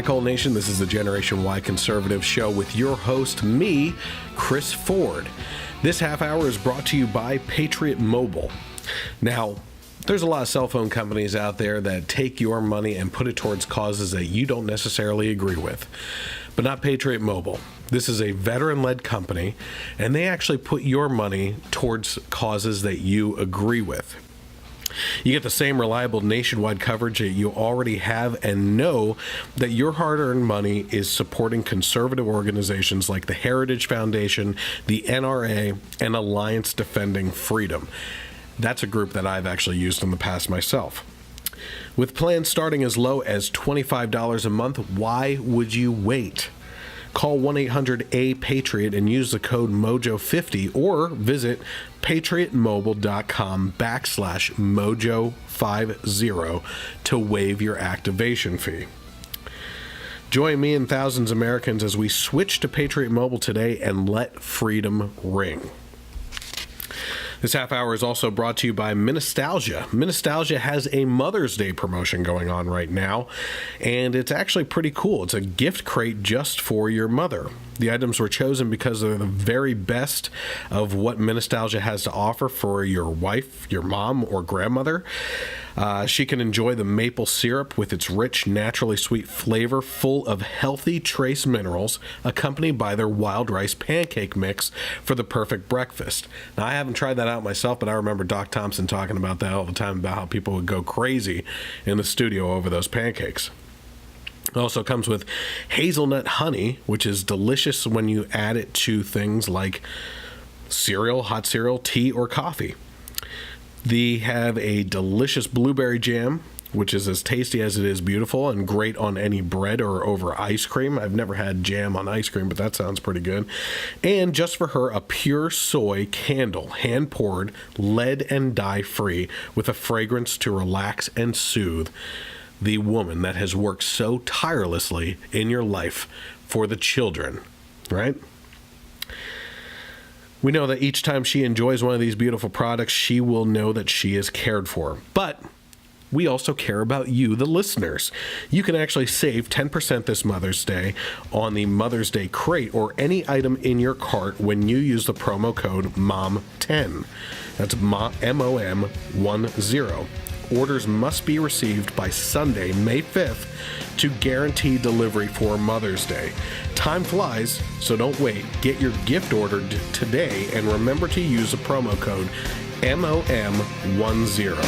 back, Whole Nation. This is the Generation Y Conservative Show with your host, me, Chris Ford. This half hour is brought to you by Patriot Mobile. Now, there's a lot of cell phone companies out there that take your money and put it towards causes that you don't necessarily agree with, but not Patriot Mobile. This is a veteran-led company, and they actually put your money towards causes that you agree with. You get the same reliable nationwide coverage that you already have, and know that your hard-earned money is supporting conservative organizations like the Heritage Foundation, the NRA, and Alliance Defending Freedom. That's a group that I've actually used in the past myself. With plans starting as low as $25 a month, why would you wait? Call 1-800-A-PATRIOT and use the code MOJO50 or visit patriotmobile.com/Mojo50 to waive your activation fee. Join me and thousands of Americans as we switch to Patriot Mobile today and let freedom ring. This half hour is also brought to you by Ministalgia. Ministalgia has a Mother's Day promotion going on right now, and it's actually pretty cool. It's a gift crate just for your mother. The items were chosen because they're the very best of what Ministalgia has to offer for your wife, your mom, or grandmother. She can enjoy the maple syrup with its rich, naturally sweet flavor, full of healthy trace minerals, accompanied by their wild rice pancake mix for the perfect breakfast. Now, I haven't tried that out myself, but I remember Doc Thompson talking about that all the time, about how people would go crazy in the studio over those pancakes. It also comes with hazelnut honey, which is delicious when you add it to things like cereal, hot cereal, tea, or coffee. They have a delicious blueberry jam, which is as tasty as it is beautiful and great on any bread or over ice cream. I've never had jam on ice cream, but that sounds pretty good. And just for her, a pure soy candle, hand-poured, lead and dye-free, with a fragrance to relax and soothe the woman that has worked so tirelessly in your life for the children, right? We know that each time she enjoys one of these beautiful products, she will know that she is cared for. But we also care about you, the listeners. You can actually save 10% this Mother's Day on the Mother's Day crate or any item in your cart when you use the promo code MOM10. That's MOM10. Orders must be received by Sunday, May 5th, to guarantee delivery for Mother's Day. Time flies, so don't wait. Get your gift ordered today, and remember to use the promo code MOM10.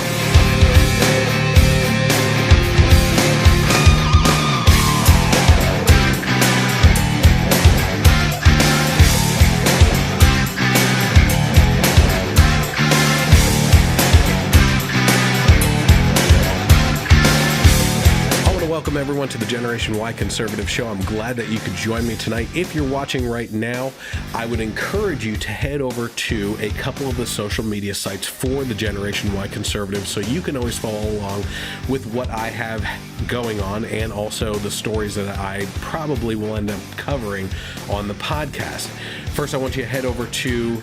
Welcome, everyone, to the Generation Y Conservative Show. I'm glad that you could join me tonight. If you're watching right now, I would encourage you to head over to a couple of the social media sites for the Generation Y Conservative so you can always follow along with what I have going on and also the stories that I probably will end up covering on the podcast. First, I want you to head over to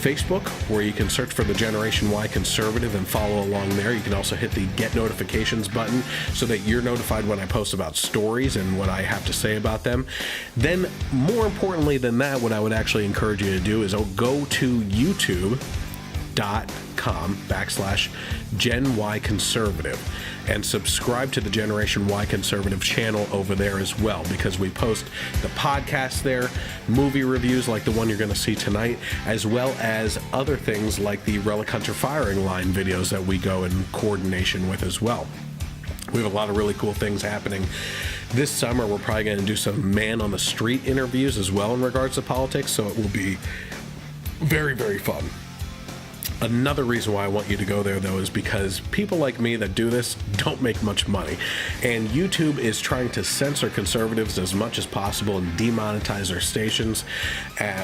Facebook, where you can search for the Generation Y Conservative and follow along there. You can also hit the Get Notifications button so that you're notified when I post about stories and what I have to say about them. Then, more importantly than that, what I would actually encourage you to do is go to youtube.com/Gen Y Conservative and subscribe to the Generation Y Conservative channel over there as well, because we post the podcast there, movie reviews like the one you're going to see tonight, as well as other things like the Relic Hunter firing line videos that we go in coordination with as well. We have a lot of really cool things happening this summer. We're probably going to do some man on the street interviews as well in regards to politics, so it will be very, very fun. Another reason why I want you to go there, though, is because people like me that do this don't make much money. And YouTube is trying to censor conservatives as much as possible and demonetize their stations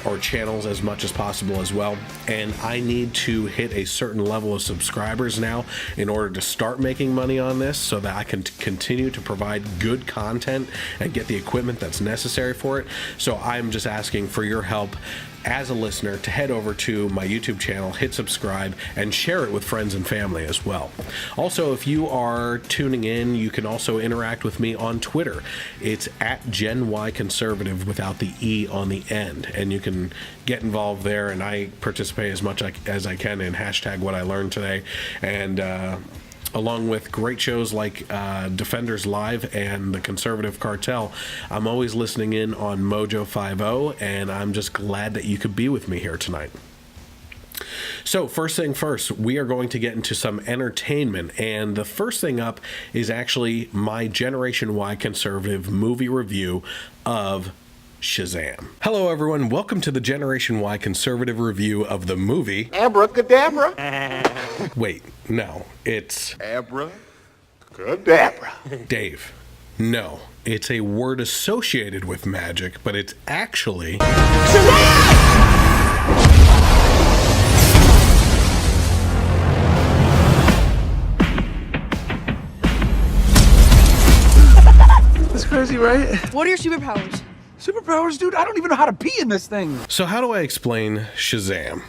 or channels as much as possible as well. And I need to hit a certain level of subscribers now in order to start making money on this so that I can continue to provide good content and get the equipment that's necessary for it. So I'm just asking for your help as a listener to head over to my YouTube channel, hit subscribe, and share it with friends and family as well. Also, if you are tuning in, you can also interact with me on Twitter. It's at GenYConservative without the E on the end, and you can get involved there, and I participate as much as I can in hashtag what I learned today, and along with great shows like Defenders Live and the Conservative Cartel. I'm always listening in on Mojo 50, and I'm just glad that you could be with me here tonight. So first thing first, we are going to get into some entertainment, and the first thing up is actually my Generation Y Conservative movie review of Shazam. Hello everyone, welcome to the Generation Y Conservative review of the movie Abracadabra. Wait, no, it's Abracadabra. Dave. No, it's a word associated with magic, but it's actually That's crazy, right? What are your superpowers? Superpowers, dude? I don't even know how to pee in this thing. So how do I explain Shazam?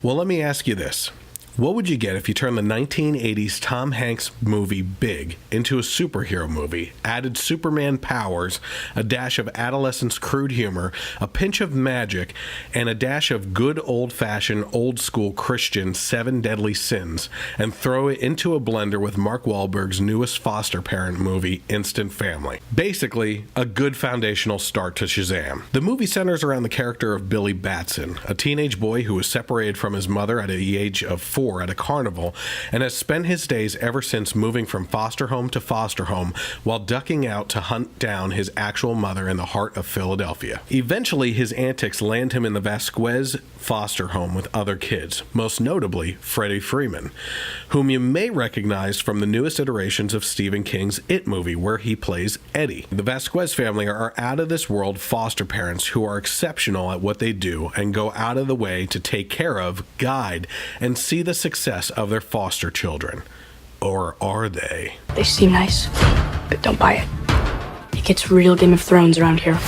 Well, let me ask you this. What would you get if you turned the 1980s Tom Hanks movie Big into a superhero movie, added Superman powers, a dash of adolescence crude humor, a pinch of magic, and a dash of good old-fashioned, old-school Christian Seven Deadly Sins, and throw it into a blender with Mark Wahlberg's newest foster parent movie, Instant Family? Basically, a good foundational start to Shazam. The movie centers around the character of Billy Batson, a teenage boy who was separated from his mother at the age of 4 at a carnival, and has spent his days ever since moving from foster home to foster home while ducking out to hunt down his actual mother in the heart of Philadelphia. Eventually, his antics land him in the Vasquez foster home with other kids, most notably Freddie Freeman, whom you may recognize from the newest iterations of Stephen King's It movie, where he plays Eddie. The Vasquez family are out-of-this-world foster parents who are exceptional at what they do and go out of the way to take care of, guide, and see the success of their foster children. Or are they? They seem nice, but don't buy it. It gets real Game of Thrones around here.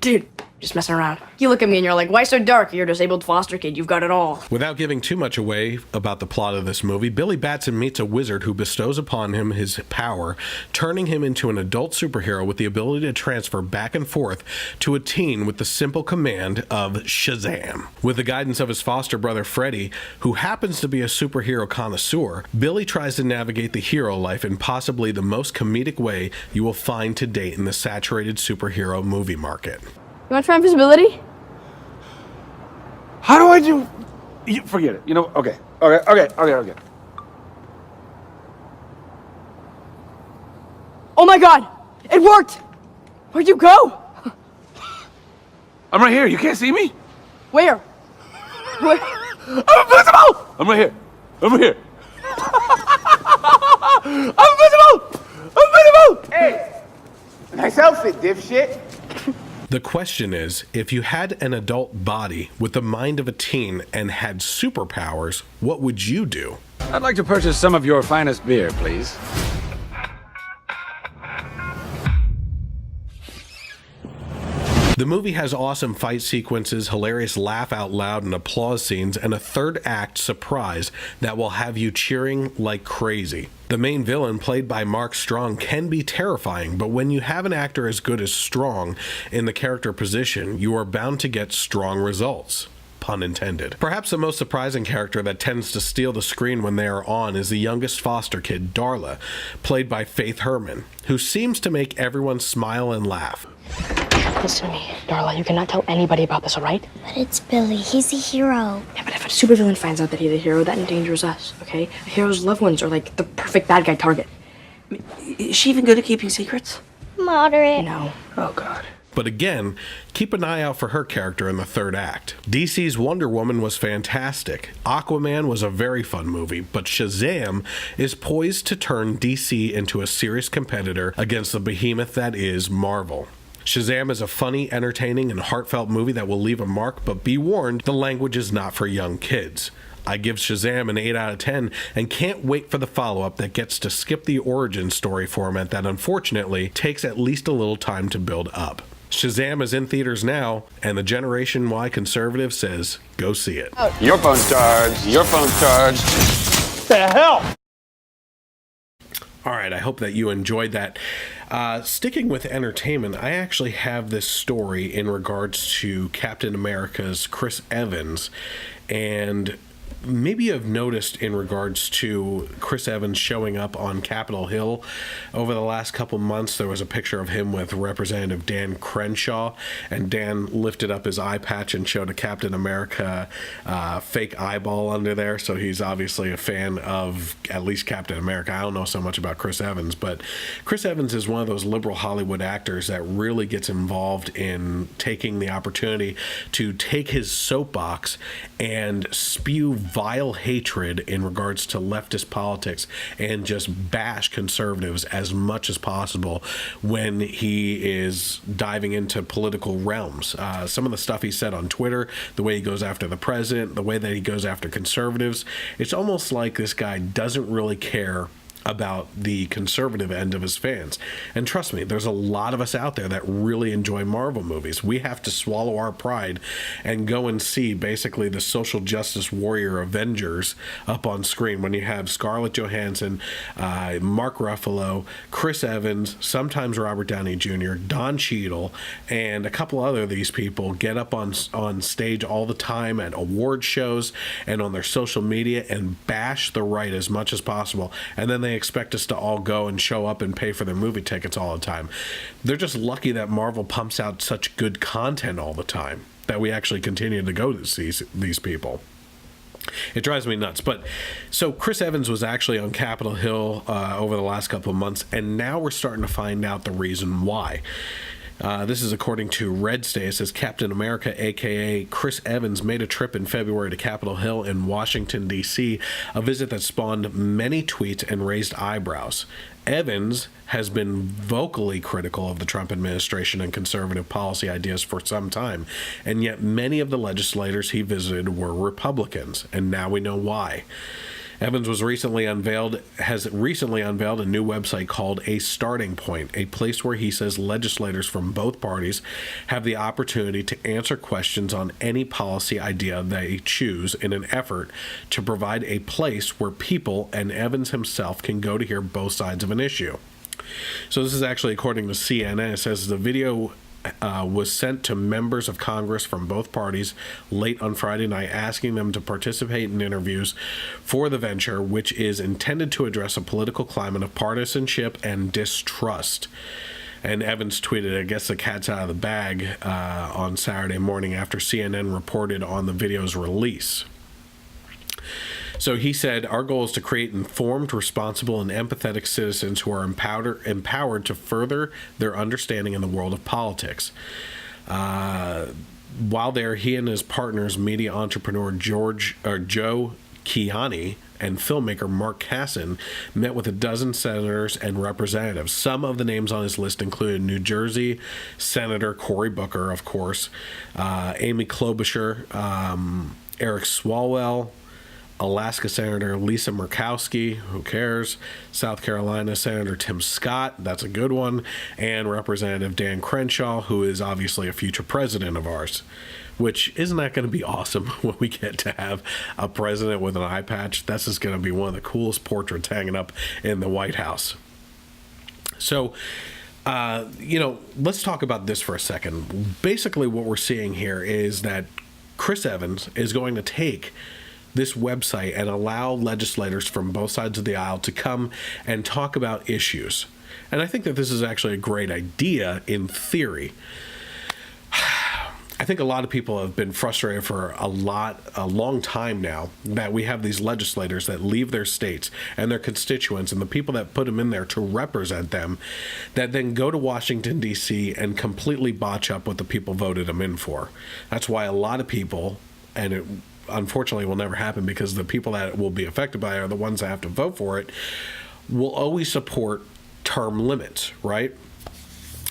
Dude, just messing around. You look at me and you're like, why so dark? You're a disabled foster kid. You've got it all. Without giving too much away about the plot of this movie, Billy Batson meets a wizard who bestows upon him his power, turning him into an adult superhero with the ability to transfer back and forth to a teen with the simple command of Shazam. With the guidance of his foster brother Freddie, who happens to be a superhero connoisseur, Billy tries to navigate the hero life in possibly the most comedic way you will find to date in the saturated superhero movie market. You want to try invisibility? How do I do? Forget it. You know, okay. Oh my god! It worked! Where'd you go? I'm right here. You can't see me? Where? Where? I'm invisible! I'm right here. I'm invisible! Hey! Nice outfit, dipshit. The question is, if you had an adult body with the mind of a teen and had superpowers, what would you do? I'd like to purchase some of your finest beer, please. The movie has awesome fight sequences, hilarious laugh out loud and applause scenes, and a third act surprise that will have you cheering like crazy. The main villain, played by Mark Strong, can be terrifying, but when you have an actor as good as Strong in the character position, you are bound to get strong results. Pun intended. Perhaps the most surprising character that tends to steal the screen when they are on is the youngest foster kid, Darla, played by Faith Herman, who seems to make everyone smile and laugh. Listen to me, Darla. You cannot tell anybody about this, all right? But it's Billy. He's a hero. Yeah, but if a supervillain finds out that he's a hero, that endangers us, okay? A hero's loved ones are like the perfect bad guy target. I mean, is she even good at keeping secrets? Moderate. No. Oh, God. But again, keep an eye out for her character in the third act. DC's Wonder Woman was fantastic. Aquaman was a very fun movie, but Shazam is poised to turn DC into a serious competitor against the behemoth that is Marvel. Shazam is a funny, entertaining, and heartfelt movie that will leave a mark, but be warned, the language is not for young kids. I give Shazam an 8 out of 10 and can't wait for the follow-up that gets to skip the origin story format that unfortunately takes at least a little time to build up. Shazam is in theaters now, and the Generation Y conservative says, go see it. Your phone's charged. Your phone's charged. All right, I hope that you enjoyed that. Sticking with entertainment, I actually have this story in regards to Captain America's Chris Evans, and maybe you've noticed in regards to Chris Evans showing up on Capitol Hill over the last couple months. There was a picture of him with Representative Dan Crenshaw, and Dan lifted up his eye patch and showed a Captain America fake eyeball under there. So he's obviously a fan of at least Captain America. I don't know so much about Chris Evans, but Chris Evans is one of those liberal Hollywood actors that really gets involved in taking the opportunity to take his soapbox and spew vile hatred in regards to leftist politics and just bash conservatives as much as possible when he is diving into political realms. Some of the stuff he said on Twitter, the way he goes after the president, the way that he goes after conservatives, it's almost like this guy doesn't really care about the conservative end of his fans. And trust me, there's a lot of us out there that really enjoy Marvel movies. We have to swallow our pride and go and see basically the social justice warrior Avengers up on screen when you have Scarlett Johansson, Mark Ruffalo, Chris Evans, sometimes Robert Downey Jr., Don Cheadle, and a couple other of these people get up on stage all the time at award shows and on their social media and bash the right as much as possible. And then they expect us to all go and show up and pay for their movie tickets all the time. They're just lucky that Marvel pumps out such good content all the time that we actually continue to go to see these people. It drives me nuts. But so Chris Evans was actually on Capitol Hill over the last couple of months, and now we're starting to find out the reason why. This is according to Red State. It says Captain America, a.k.a. Chris Evans, made a trip in February to Capitol Hill in Washington, D.C., a visit that spawned many tweets and raised eyebrows. Evans has been vocally critical of the Trump administration and conservative policy ideas for some time, and yet many of the legislators he visited were Republicans, and now we know why. Evans has recently unveiled a new website called A Starting Point, a place where he says legislators from both parties have the opportunity to answer questions on any policy idea they choose in an effort to provide a place where people and Evans himself can go to hear both sides of an issue. So this is actually according to CNN. It says the video was sent to members of Congress from both parties late on Friday night, asking them to participate in interviews for the venture, which is intended to address a political climate of partisanship and distrust. And Evans tweeted, I guess the cat's out of the bag on Saturday morning after CNN reported on the video's release. So he said, our goal is to create informed, responsible, and empathetic citizens who are empowered to further their understanding in the world of politics. While there, he and his partners, media entrepreneur Joe Kiani and filmmaker Mark Kasson, met with a dozen senators and representatives. Some of the names on his list included New Jersey Senator Cory Booker, of course, Amy Klobuchar, Eric Swalwell, Alaska Senator Lisa Murkowski, who cares, South Carolina Senator Tim Scott, that's a good one, and Representative Dan Crenshaw, who is obviously a future president of ours. Which, isn't that going to be awesome when we get to have a president with an eye patch? That's just going to be one of the coolest portraits hanging up in the White House. So, let's talk about this for a second. Basically, what we're seeing here is that Chris Evans is going to take this website and allow legislators from both sides of the aisle to come and talk about issues. And I think that this is actually a great idea in theory. I think a lot of people have been frustrated for a long time now that we have these legislators that leave their states and their constituents and the people that put them in there to represent them, that then go to Washington, D.C. and completely botch up what the people voted them in for. That's why a lot of people, and it unfortunately will never happen because the people that will be affected by it are the ones that have to vote for it, will always support term limits, right?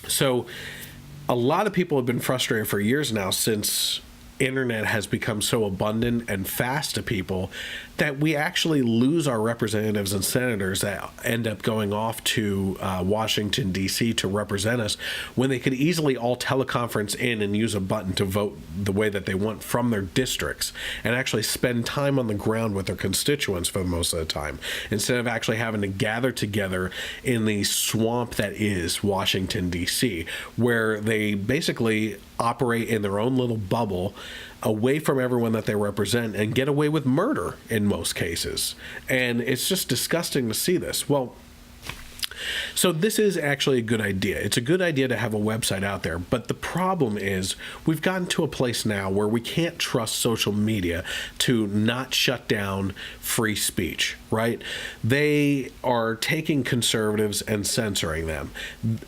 So a lot of people have been frustrated for years now since internet has become so abundant and fast to people that we actually lose our representatives and senators that end up going off to Washington, D.C. to represent us when they could easily all teleconference in and use a button to vote the way that they want from their districts and actually spend time on the ground with their constituents for most of the time, instead of actually having to gather together in the swamp that is Washington, D.C., where they basically operate in their own little bubble away from everyone that they represent and get away with murder in most cases. And it's just disgusting to see this. Well, so this is actually a good idea. It's a good idea to have a website out there, but the problem is we've gotten to a place now where we can't trust social media to not shut down free speech, right? They are taking conservatives and censoring them.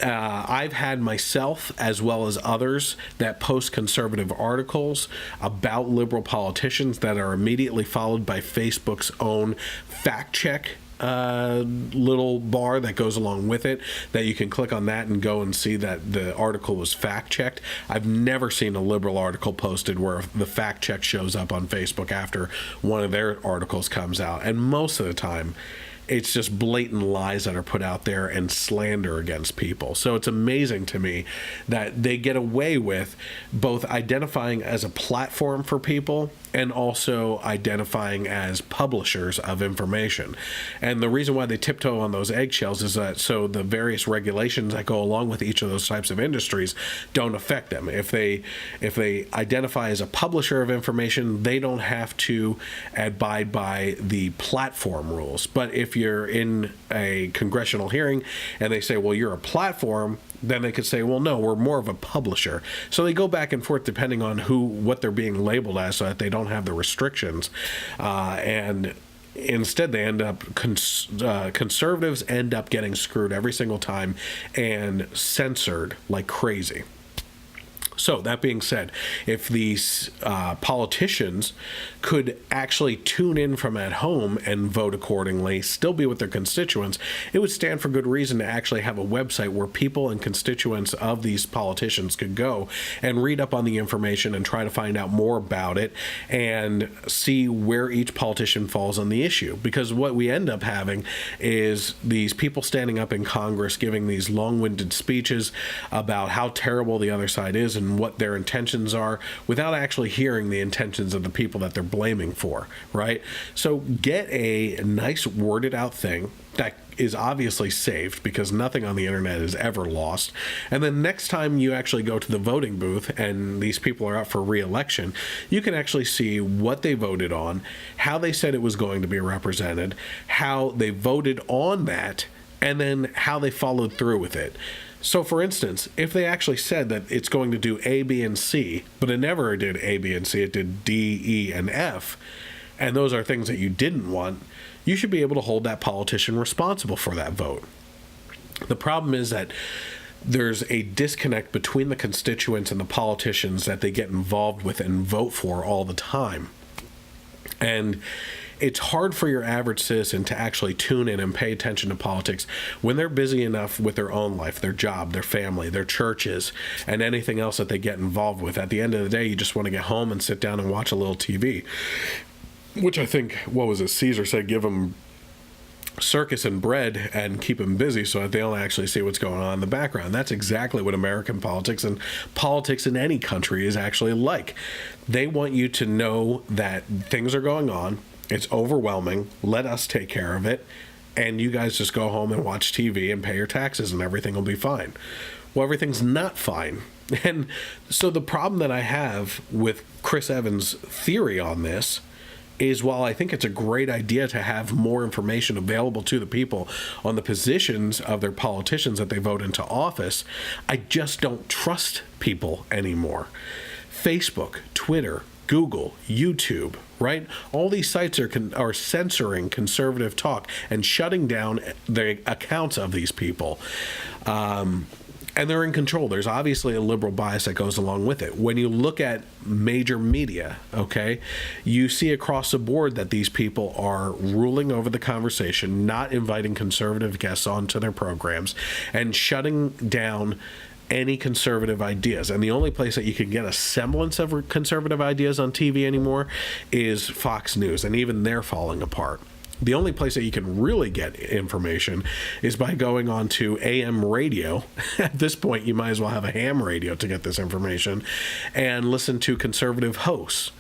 I've had myself, as well as others, that post conservative articles about liberal politicians that are immediately followed by Facebook's own fact check little bar that goes along with it, that you can click on that and go and see that the article was fact checked. I've never seen a liberal article posted where the fact check shows up on Facebook after one of their articles comes out, and most of the time it's just blatant lies that are put out there and slander against people. So it's amazing to me that they get away with both identifying as a platform for people and also identifying as publishers of information. And the reason why they tiptoe on those eggshells is that so the various regulations that go along with each of those types of industries don't affect them. If they identify as a publisher of information, they don't have to abide by the platform rules. But if you're in a congressional hearing and they say, well, you're a platform, then they could say, well, no, we're more of a publisher. So they go back and forth depending on what they're being labeled as, so that they don't have the restrictions. And instead, they end up conservatives end up getting screwed every single time and censored like crazy. So that being said, if these politicians could actually tune in from at home and vote accordingly, still be with their constituents, it would stand for good reason to actually have a website where people and constituents of these politicians could go and read up on the information and try to find out more about it and see where each politician falls on the issue. Because what we end up having is these people standing up in Congress giving these long-winded speeches about how terrible the other side is and what their intentions are without actually hearing the intentions of the people that they're blaming for, right? So get a nice worded out thing that is obviously saved, because nothing on the internet is ever lost. And then next time you actually go to the voting booth and these people are up for re-election, you can actually see what they voted on, how they said it was going to be represented, how they voted on that, and then how they followed through with it. So, for instance, if they actually said that it's going to do A, B, and C, but it never did A, B, and C, it did D, E, and F, and those are things that you didn't want, you should be able to hold that politician responsible for that vote. The problem is that there's a disconnect between the constituents and the politicians that they get involved with and vote for all the time. And it's hard for your average citizen to actually tune in and pay attention to politics when they're busy enough with their own life, their job, their family, their churches, and anything else that they get involved with. At the end of the day, you just want to get home and sit down and watch a little TV, which I think, what was it, Caesar said, give them circus and bread and keep them busy so that they don't actually see what's going on in the background. That's exactly what American politics and politics in any country is actually like. They want you to know that things are going on. It's overwhelming. Let us take care of it. And you guys just go home and watch TV and pay your taxes and everything will be fine. Well, everything's not fine. And so the problem that I have with Chris Evans' theory on this is, while I think it's a great idea to have more information available to the people on the positions of their politicians that they vote into office, I just don't trust people anymore. Facebook, Twitter, Google, YouTube, right? All these sites are censoring conservative talk and shutting down the accounts of these people. And they're in control. There's obviously a liberal bias that goes along with it. When you look at major media, okay, you see across the board that these people are ruling over the conversation, not inviting conservative guests onto their programs, and shutting down any conservative ideas. And the only place that you can get a semblance of conservative ideas on TV anymore is Fox News, and even they're falling apart. The only place that you can really get information is by going on to AM radio. At this point, you might as well have a ham radio to get this information and listen to conservative hosts.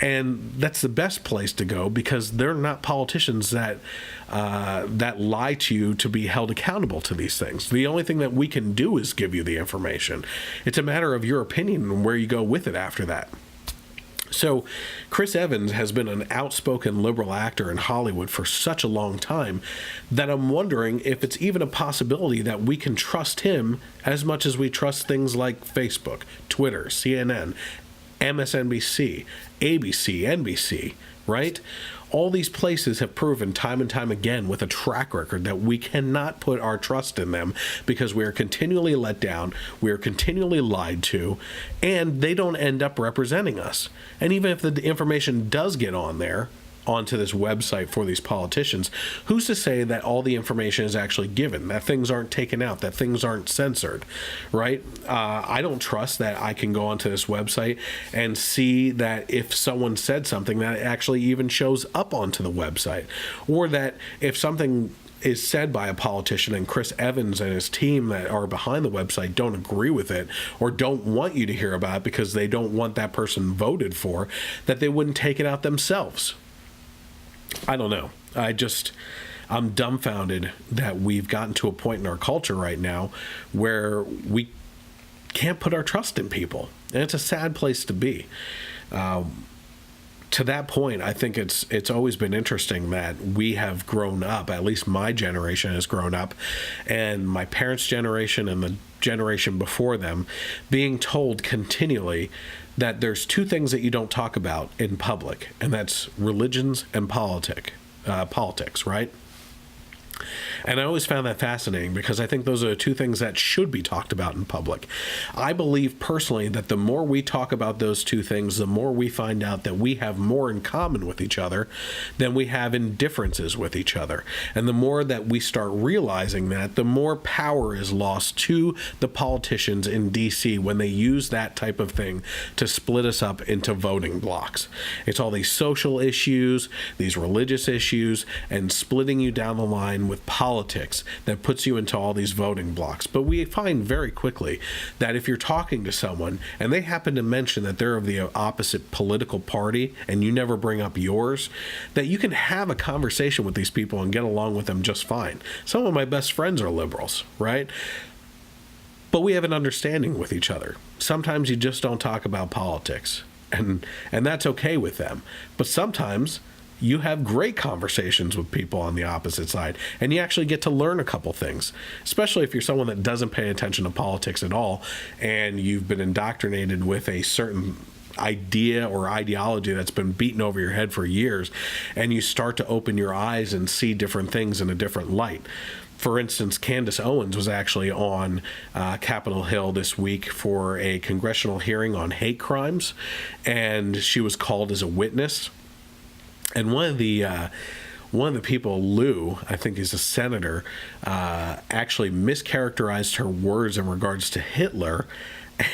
And that's the best place to go because they're not politicians that lie to you to be held accountable to these things. The only thing that we can do is give you the information. It's a matter of your opinion and where you go with it after that. So Chris Evans has been an outspoken liberal actor in Hollywood for such a long time that I'm wondering if it's even a possibility that we can trust him as much as we trust things like Facebook, Twitter, CNN, MSNBC, ABC, NBC, right? All these places have proven time and time again with a track record that we cannot put our trust in them because we are continually let down, we are continually lied to, and they don't end up representing us. And even if the information does get on there, onto this website for these politicians, who's to say that all the information is actually given, that things aren't taken out, that things aren't censored, right? I don't trust that I can go onto this website and see that if someone said something that actually even shows up onto the website, or that if something is said by a politician and Chris Evans and his team that are behind the website don't agree with it or don't want you to hear about it because they don't want that person voted for, that they wouldn't take it out themselves. I don't know. I'm dumbfounded that we've gotten to a point in our culture right now where we can't put our trust in people. And it's a sad place to be. To that point, I think it's always been interesting that we have grown up, at least my generation has grown up, and my parents' generation and the generation before them, being told continually that there's two things that you don't talk about in public, and that's religions and politics, right? And I always found that fascinating because I think those are the two things that should be talked about in public. I believe personally that the more we talk about those two things, the more we find out that we have more in common with each other than we have in differences with each other. And the more that we start realizing that, the more power is lost to the politicians in D.C. when they use that type of thing to split us up into voting blocks. It's all these social issues, these religious issues, and splitting you down the line with politics that puts you into all these voting blocks. But we find very quickly that if you're talking to someone and they happen to mention that they're of the opposite political party and you never bring up yours, that you can have a conversation with these people and get along with them just fine. Some of my best friends are liberals, right? But we have an understanding with each other. Sometimes you just don't talk about politics, and that's okay with them. But sometimes you have great conversations with people on the opposite side, and you actually get to learn a couple things, especially if you're someone that doesn't pay attention to politics at all, and you've been indoctrinated with a certain idea or ideology that's been beaten over your head for years, and you start to open your eyes and see different things in a different light. For instance, Candace Owens was actually on Capitol Hill this week for a congressional hearing on hate crimes, and she was called as a witness. And one of the people, Lou, I think is a senator, actually mischaracterized her words in regards to Hitler,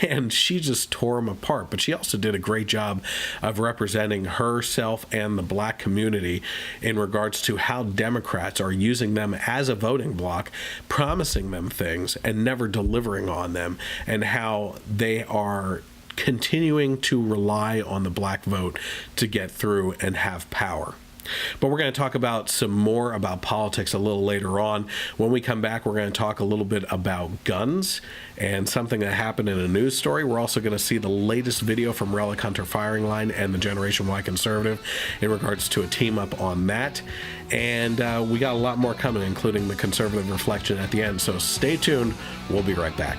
and she just tore him apart. But she also did a great job of representing herself and the black community in regards to how Democrats are using them as a voting bloc, promising them things and never delivering on them, and how they are continuing to rely on the black vote to get through and have power. But we're going to talk about some more about politics a little later on. When we come back, we're going to talk a little bit about guns and something that happened in a news story. We're also going to see the latest video from Relic Hunter Firing Line and the Generation Y Conservative in regards to a team up on that. And we got a lot more coming, including the conservative reflection at the end. So stay tuned. We'll be right back.